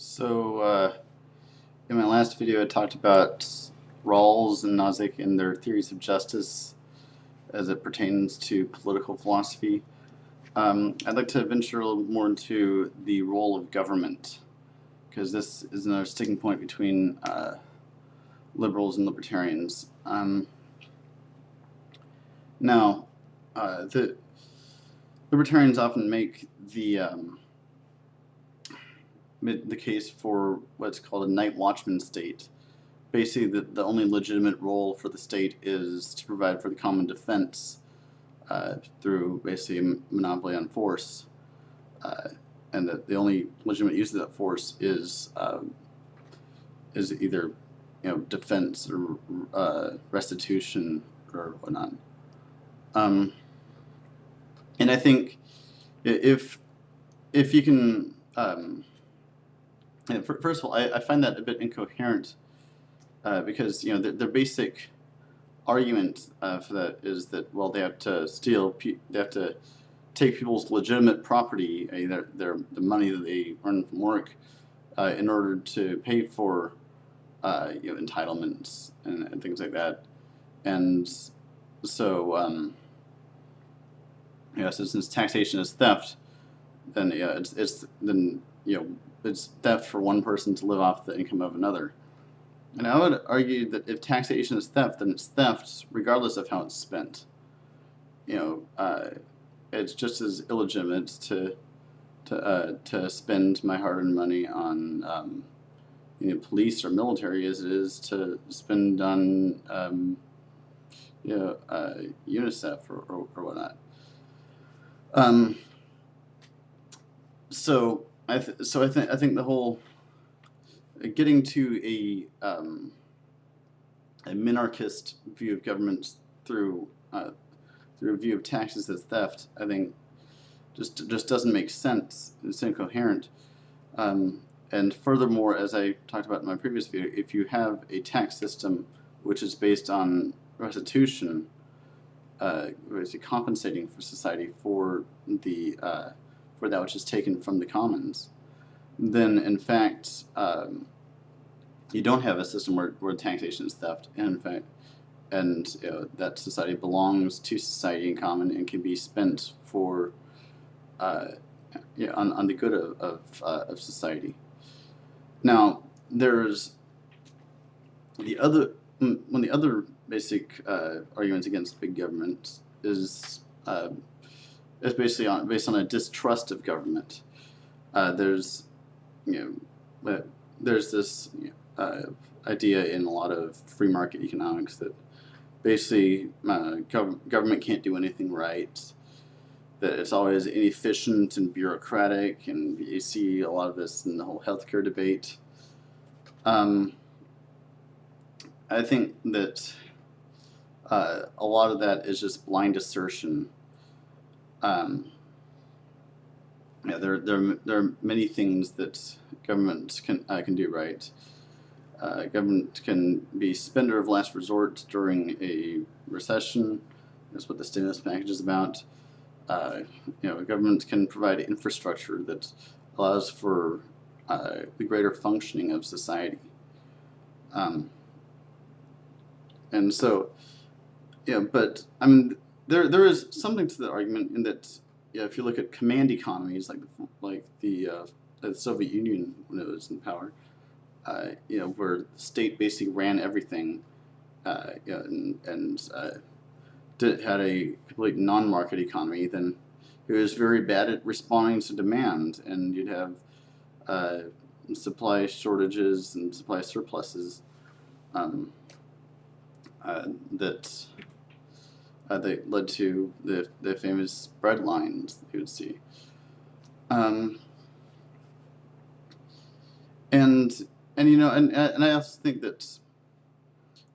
So, in my last video, I talked about Rawls and Nozick and their theories of justice as it pertains to political philosophy. I'd like to venture a little more into the role of government, because this is another sticking point between liberals and libertarians. Now, the libertarians often make the case for what's called a night watchman state. Basically, the only legitimate role for the state is to provide for the common defense through basically monopoly on force, and that the only legitimate use of that force is either defense or restitution or whatnot. And I think if you can, first of all, I find that a bit incoherent because their basic argument for that is that, well, they have to they have to take people's legitimate property, the money that they earn from work, in order to pay for entitlements and things like that. And so so since taxation is theft, then it's theft for one person to live off the income of another. And I would argue that if taxation is theft, then it's theft regardless of how it's spent. It's just as illegitimate to spend my hard-earned money on police or military as it is to spend on UNICEF or whatnot. So I think the whole getting to a minarchist view of government through a view of taxes as theft, I think just doesn't make sense. It's incoherent. And furthermore, as I talked about in my previous video, if you have a tax system which is based on restitution, basically compensating for society for that which is taken from the commons, then in fact you don't have a system where taxation is theft, and that society belongs to society in common and can be spent for on the good of society. Now, there's one of the other basic arguments against big government is basically based on a distrust of government. There's this idea in a lot of free market economics that basically government can't do anything right, that it's always inefficient and bureaucratic, and you see a lot of this in the whole healthcare debate. I think that a lot of that is just blind assertion. There are many things that government can do right. Government can be spender of last resort during a recession. That's what the stimulus package is about. Government can provide infrastructure that allows for the greater functioning of society. And so, but I mean, there is something to the argument in that if you look at command economies like the Soviet Union when it was in power, where the state basically ran everything, and had a complete non-market economy, then it was very bad at responding to demand, and you'd have supply shortages and supply surpluses that led to the famous bread lines that you would see. And I also think that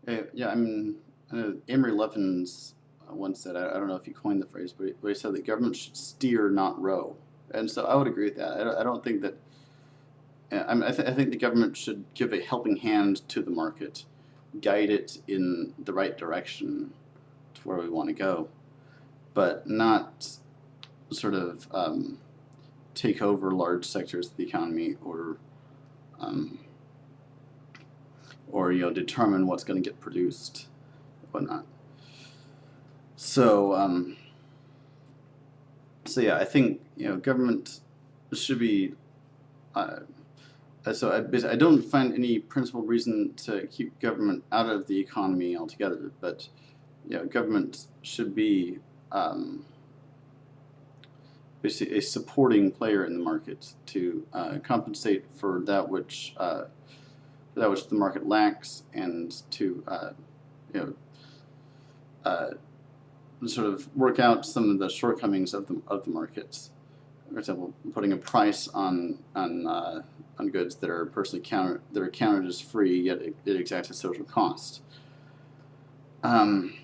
Amory Lovins once said, I don't know if he coined the phrase, but he said that government should steer, not row. And so I would agree with that. I don't think that. I think the government should give a helping hand to the market, guide it in the right direction to where we want to go, but not sort of take over large sectors of the economy or or determine what's going to get produced, whatnot. So so yeah, I think government should be. So I don't find any principled reason to keep government out of the economy altogether, but government should be basically a supporting player in the market to compensate for that which the market lacks, and to sort of work out some of the shortcomings of the markets. For example, putting a price on goods that are counted as free, yet it exacts a social cost. And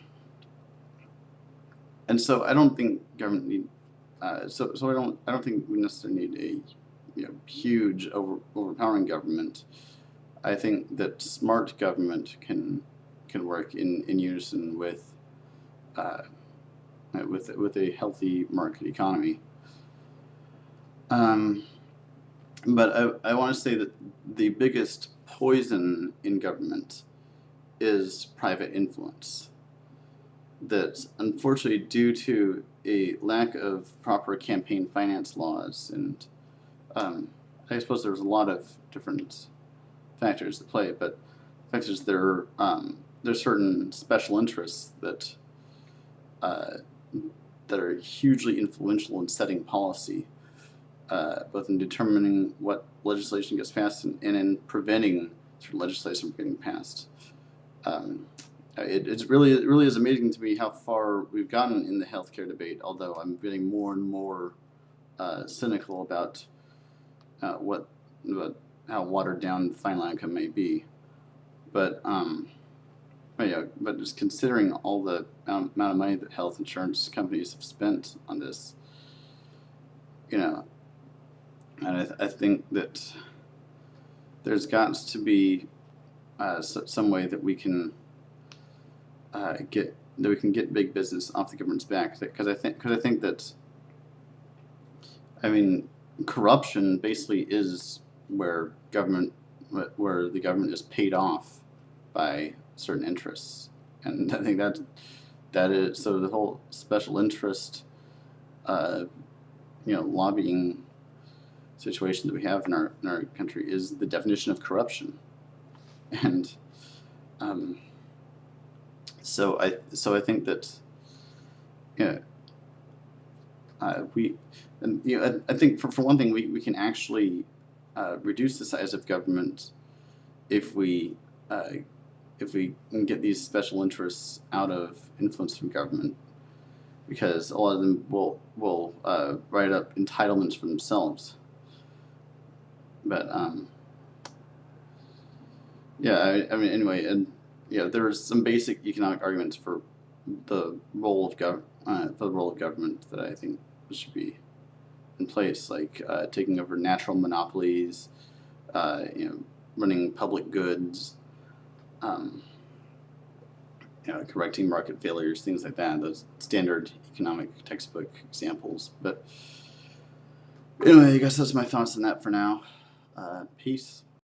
so I don't think government need. So I don't think we necessarily need a huge overpowering government. I think that smart government can work in unison with a healthy market economy. But I want to say that the biggest poison in government is private influence. That unfortunately, due to a lack of proper campaign finance laws, and I suppose there's a lot of different factors at play, but the fact is there's certain special interests that are hugely influential in setting policy, both in determining what legislation gets passed and in preventing certain legislation from getting passed. It really is amazing to me how far we've gotten in the healthcare debate, although I'm getting more and more cynical about how watered down the final outcome may be. But just considering all the amount of money that health insurance companies have spent on this, and I think that there's got to be some way that we can get big business off the government's back. Because I think that corruption basically is where the government is paid off by certain interests, and I think that is so the whole special interest lobbying situation that we have in our country is the definition of corruption. And so I think that I think for one thing we can actually reduce the size of government if we can get these special interests out of influence from government, because a lot of them will write up entitlements for themselves. But anyway, and there are some basic economic arguments for the role of government that I think should be in place, like taking over natural monopolies, running public goods, correcting market failures, things like that. Those standard economic textbook examples. But anyway, I guess that's my thoughts on that for now. Peace.